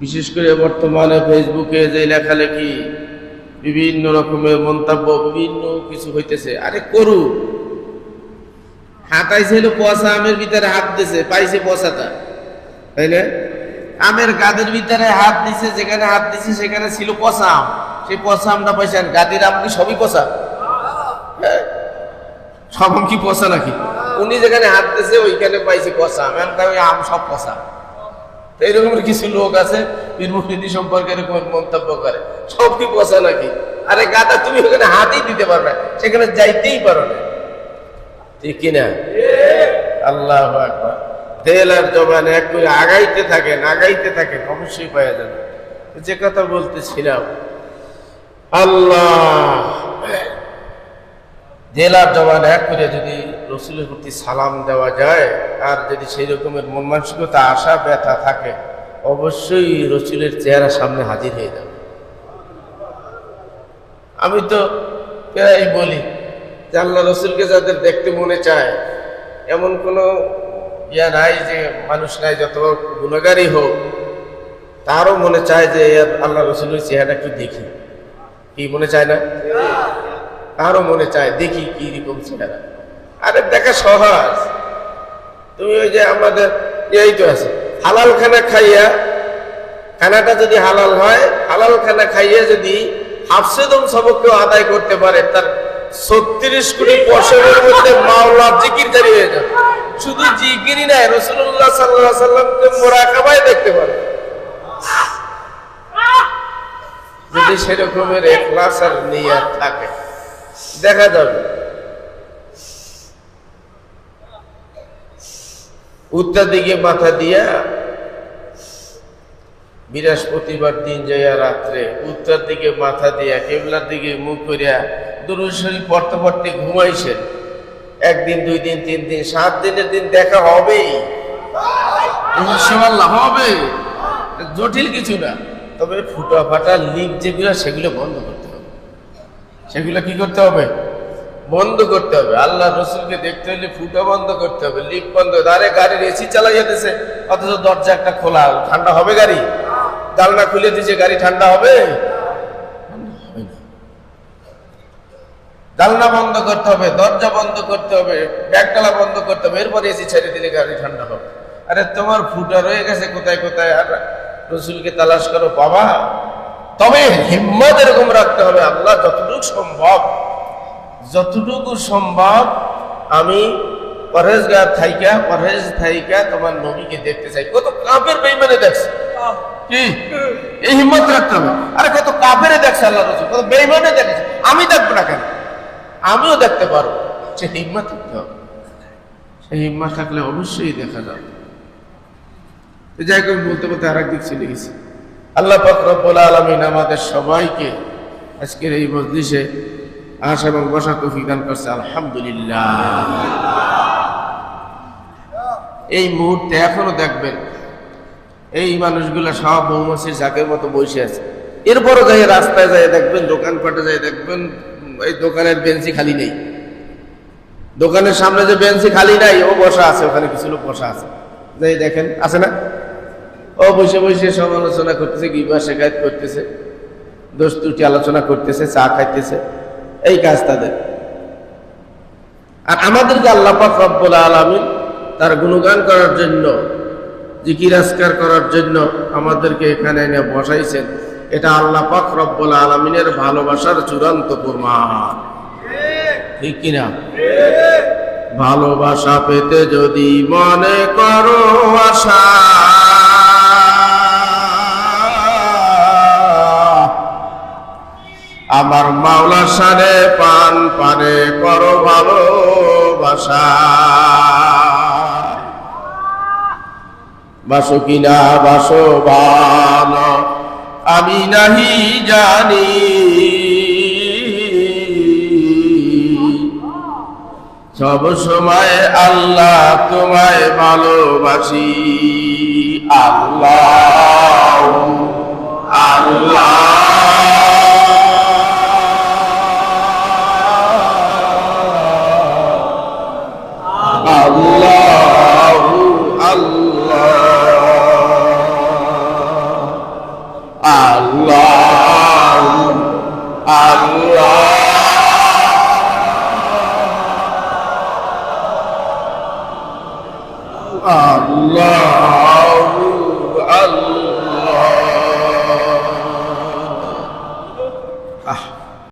বিশেষ করে বর্তমানে ফেসবুকে যে লেখালেখি, বিভিন্ন রকমের মন্তব্য, বিভিন্ন কিছু হইতেছে। আরে করু, হাতাইছিল পচা আমের ভিতরে হাত দিছে, পাইছে পচাটা, তাই না? আমের গাদের ভিতরে হাত দিছে, যেখানে হাত দিছে সেখানে ছিল পচা আম, সেই পচা আমটা পাইছেন। গাদির আম কি সবই পচা? সব আম কি পচা নাকি? উনি যেখানে হাত দিছে ওইখানে পাইছে পচা আম, ওই আম সব পচা। এইরকমের কিছু লোক আছে পীর মুর্শিদি সম্পর্কে এরকম মন্তব্য করে, সব কি পচা নাকি? আরে গাদা, তুমি ওখানে হাতই দিতে পারো না, সেখানে যাইতেই পারো না, ঠিক কিনা? আল্লাহু আকবার। তেল আর জবান এক করে আগাইতে থাকেন, আগাইতে থাকেন, অবশ্যই পাওয়া যাবে। যে কথা বলতেছিলাম, আল্লাহ জেলার জবান এক করে যদি রসুলের প্রতি সালাম দেওয়া যায়, আর যদি সেই রকমের মন মানসিকতা, আশা ব্যথা থাকে, অবশ্যই রসুলের চেহারা সামনে হাজির হয়ে যাবে। আমি তো প্রায় বলি যে আল্লাহ রসুলকে যাদের দেখতে মনে চায়, এমন কোনো ইয়া নাই যে মানুষ নাই, যত গুণাগারই হোক তারও মনে চায় যে আল্লাহ রসুলের চেহারা একটু দেখি। কি মনে চায় না? তারও মনে চায় দেখি কি রকম চেহারা। আরে দেখা সহজ, তুমি ওই যে আমাদের এই তো আছে, হালাল খানা খাইয়া, খানাটা যদি হালাল হয়, হালাল খানা খাইয়া যদি হাফসেদম সবককেও আদায় করতে পারে, তার 36 কোটি বছরের মধ্যে মাওলার জিকির জারি হয়ে যাবে। শুধু জিকিরই নাই, রাসূলুল্লাহ সাল্লাল্লাহু আলাইহি সাল্লামকে মুরাকাবায় দেখতে পারে। যদি সেরকমের ইখলাস আর নিয়ত থাকে, দেখা যাবে। উত্তর দিকে মাথা দিয়া, বৃহস্পতিবার দিন যাইয়া রাত্রে উত্তর দিকে মাথা দিয়া কিবলার দিকে মুখ করিয়া দুরূদ শরীফ পড়তে পড়তে ঘুমাইছেন। একদিন, 2 দিন, 3 দিন, 7 দিনের দিন দেখা হবেই, ইনশাআল্লাহ হবে, জটিল কিছু না। তবে ফুটা ফাটা লিক যেগুলো, সেগুলো বন্ধ করতে হবে। সেগুলো কি করতে হবে? বন্ধ করতে হবে। আল্লাহ রসুলকে দেখতে হলে ফুটা বন্ধ করতে হবে, লিক বন্ধ। আরে গাড়ির এসি চালাইয়া দিছে, অথচ দরজা একটা খোলা, ঠান্ডা হবে গাড়ি? জানলা খুলে দিছে, গাড়ি ঠান্ডা হবে? জানলা বন্ধ করতে হবে, দরজা বন্ধ করতে হবে, ব্যাগডালা বন্ধ করতে হবে, এরপরে এসি ছেড়ে দিলে গাড়ি ঠান্ডা হবে। আরে তোমার ফুটা রয়ে গেছে কোথায় কোথায়, আর রসুলকে তালাশ করো, পাবা। তবে হিম্মত এরকম রাখতে হবে, আল্লাহ যতটুকু সম্ভব আমি পরহেজগার থাইকা তোমার নবীকে দেখতে চাই। কত কাফের বেঈমানে দেখছে, কি এই হিম্মত রাখতে হবে। আরে কত কাফেরে দেখছে আল্লাহ রসুল, কত বেঈমানে দেখেছে, আমি দেখবো না কেন? আমিও দেখতে পারবো। সে হিম্মত থাকতে হবে, সেই হিম্মত থাকলে অবশ্যই দেখা যাবে। যাই হোক, বলতে বলতে আর একদিক চলে গেছি। আল্লাহ পাক রব্বুল আলামিন আমাদের সবাইকে আজকের এই মজলিসে আসা এবং বসা তৌফিক দান করছে, আলহামদুলিল্লাহ। এই মুহূর্তে এখনো দেখবেন এই মানুষগুলা সব মৌমাছির ঝাঁকের মতো বসে আছে। এরপরও যাই রাস্তায় যাই দেখবেন, দোকানপাটে যাই দেখবেন, এই দোকানের বেঞ্চি খালি নেই। দোকানের সামনে যে বেঞ্চি খালি নাই, ও বসা আছে, ওখানে কিছু লোক বসা আছে, যাই দেখেন, আছে না? ও বসে বসে সমালোচনা করতেছে, গিবত শিকায়ত করতেছে, দোষ ত্রুটি আলোচনা করতেছে, চা খাইতেছে, এই কাজ তাদের। আর আমাদেরকে আল্লাহ পাক রব্বুল আলামিন তার গুণগান করার জন্য, জিকির আজকার করার জন্য আমাদেরকে এখানে এনে বসাইছেন। এটা আল্লাহ পাক রব্বুল আলামিনের ভালোবাসার চূড়ান্ত প্রমাণ, ঠিক কিনা? ভালোবাসা পেতে যদি মনে করো আশা, আমার মাওলার শানে পান পানে করো ভালোবাসা। বাসো কিনা বাসো ভালো আমি নাহি জানি, সব সময় আল্লাহ তোমায় ভালোবাসি। আল্লাহ আল্লাহ আল্লাহ আল্লাহ আল্লাহ আল্লাহ আল্লাহ আল্লাহ